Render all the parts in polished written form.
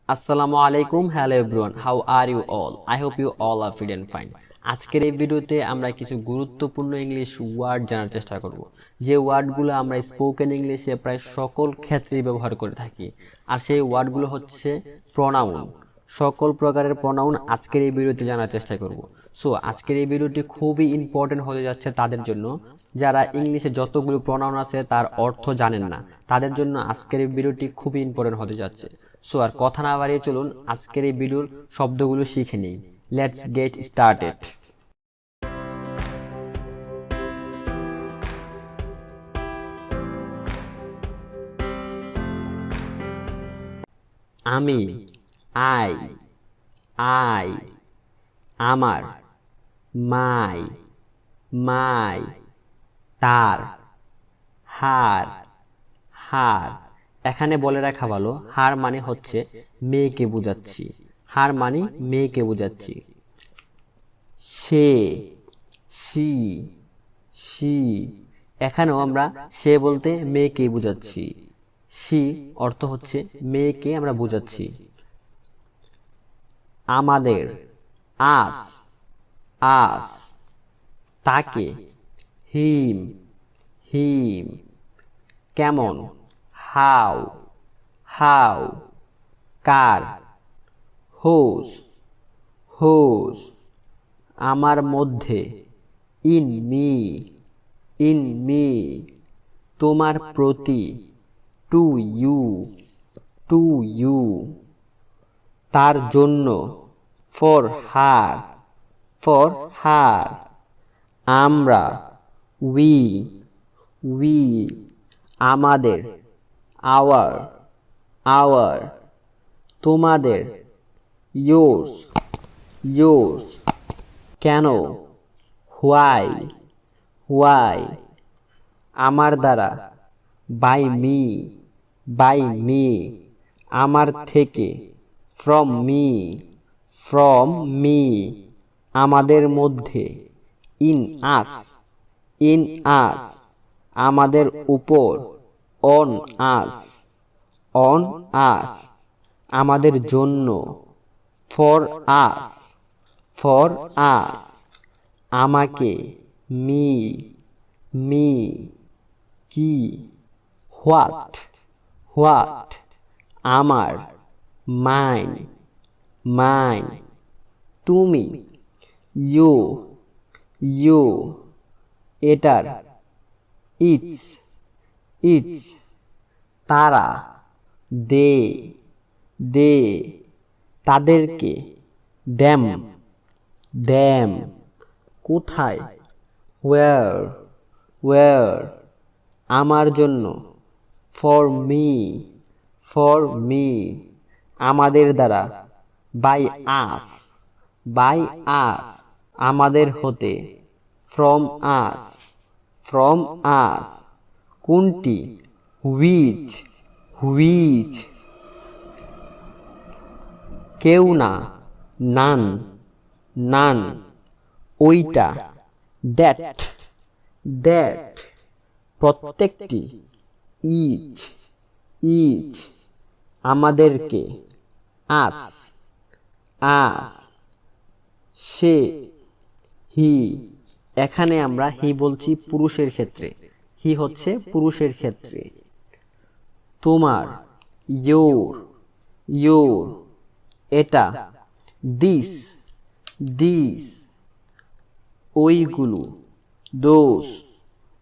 আসসালামু আলাইকুম, hello everyone, how are you all? I hope you all are fit and fine. আজকের এই ভিডিওতে আমরা কিছু গুরুত্বপূর্ণ ইংলিশ ওয়ার্ড জানার চেষ্টা করব, যে ওয়ার্ডগুলো আমরা স্পোকেন ইংলিশে প্রায় সকল ক্ষেত্রেই ব্যবহার করে থাকি। আর সেই ওয়ার্ডগুলো হচ্ছে প্রনাউন। সকল প্রকারের প্রনাউন আজকের এই ভিডিওতে জানার চেষ্টা করব। সো আজকের এই ভিডিওটি খুবই ইম্পর্টেন্ট হতে যাচ্ছে তাদের জন্য যারা ইংলিশে যতগুলো প্রনাউন আছে তার অর্থ জানেন না। তাদের জন্য আজকের এই ভিডিওটি খুবই ইম্পর্টেন্ট হতে যাচ্ছে। সো আর কথা না বাড়িয়ে চলুন আজকের এই ভিডিওর শব্দগুলো শিখে নিই। Let's get started. আমি, আই, আই, আমার, মাই, মাই, তার, হার, হার। এখানে বলে রাখা ভালো, হার মানে হচ্ছে মেয়েকে বোঝাচ্ছি। হার মানে মেয়েকে বোঝাচ্ছি। সে, সি, সি। এখানেও আমরা সে বলতে মেয়েকে বোঝাচ্ছি। সি অর্থ হচ্ছে মেয়েকে আমরা বোঝাচ্ছি। আমাদের, আস, আস। তাকে, হিম, হিম। কেমন, হাউ, হাউ। কার, হোজ, হোজ। আমার মধ্যে, ইন মি, ইন মি। তোমার প্রতি, টু ইউ, টু ইউ। তার জন্য, ফর হার, ফর হার। আমরা, উই, উই। আমাদের, আওয়ার, আওয়ার। তোমাদের, yours, yours। কেন, why, why। আমার দ্বারা, by me, by me। আমার থেকে, from me, from me। আমাদের মধ্যে, in us, in us। আমাদের উপর, on us, on us। আমাদের জন্য, for us, for us। আমাকে, me, me। কি, what, what। আমার, mine, mine। তুমি, you, you। এটার, its, its। তারা, they, they। তাদেরকে, them, them। কোথায়, where, where। আমার জন্য, for me, for me। আমাদের দ্বারা, by us, by us। আমাদের হতে, from us, from us। কোনটি, which, which। কেউ না, নান, নান। ওইটা, দ্যাট, দ্যাট। প্রত্যেকটি, ইচ, ইচ। আমাদেরকে, আস, আস। সে, হি। এখানে আমরা হি বলছি পুরুষের ক্ষেত্রে, হি হচ্ছে পুরুষের ক্ষেত্রে। তোমার, ইয়োর, ইয়োর। এটা, দিস, দিস। ওইগুলো, দোজ,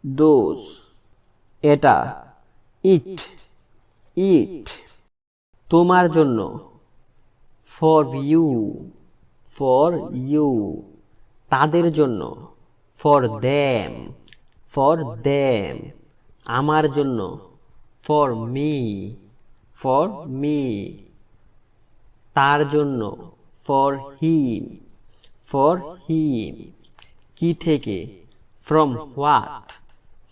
দোজ। এটা, ইট, ইট। তোমার জন্য, ফর ইউ, ফর ইউ। তাদের জন্য, ফর দ্যাম, ফর দ্যাম। আমার জন্য, ফর মি, ফর মি। তার জন্য, ফর হিম, ফর হিম। কি থেকে, ফ্রম হোয়াট,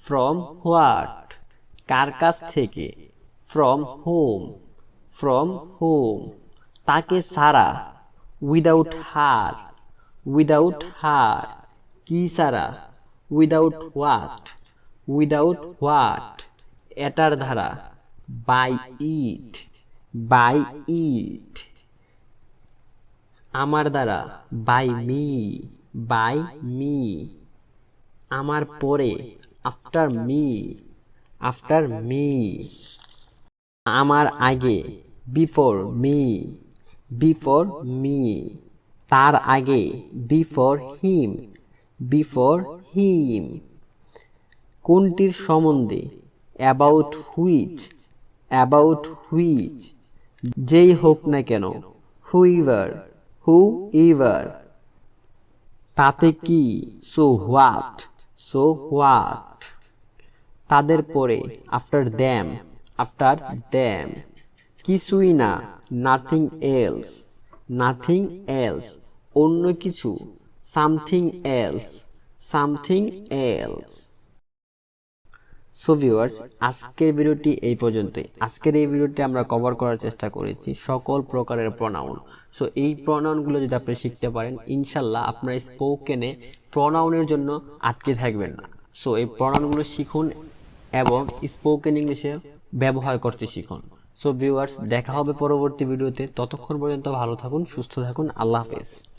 ফ্রম হোয়াট। কার কাছ থেকে, ফ্রম হোম, ফ্রম হোম। তাকে ছাড়া, উইদাউট হার, উইদাউট হার। কি ছাড়া, উইদাউট হোয়াট, উইদাউট হোয়াট। এটার দ্বারা, বাই ইট, বাই ইট। আমার দ্বারা, বাই মি, বাই মি। আমার পরে, আফটার মি, আফটার মি। আমার আগে, বিফোর মি, বিফোর মি। তার আগে, বিফোর হিম, বিফোর হিম। কোনটির সম্বন্ধে, অ্যাবাউট হুইচ, অ্যাবাউট হুইচ। যেই হোক না কেন, হুইভার, হুইভার। তাতে কি, সো হোয়াট, সো হোয়াট। তাদের পরে, আফটার দ্যাম, আফটার দ্যাম। কিছুই না, নাথিং এলস, নাথিং এলস। অন্য কিছু, something else, something else. So viewers, আজকের ভিডিওটি এই পর্যন্তই। আজকের এই ভিডিওটি আমরা কভার করার চেষ্টা করেছি সকল প্রকারের প্রনাউন। সো এই প্রনাউনগুলো যদি আপনি শিখতে পারেন, ইনশাল্লাহ আপনার স্পোকেনে প্রনাউনের জন্য আটকে থাকবেন না। সো এই প্রনাউনগুলো শিখুন এবং স্পোকেন ইংলিশে ব্যবহার করতে শিখুন। সো ভিউয়ার্স, দেখা হবে পরবর্তী ভিডিওতে। ততক্ষণ পর্যন্ত ভালো থাকুন, সুস্থ থাকুন। আল্লাহ হাফেজ।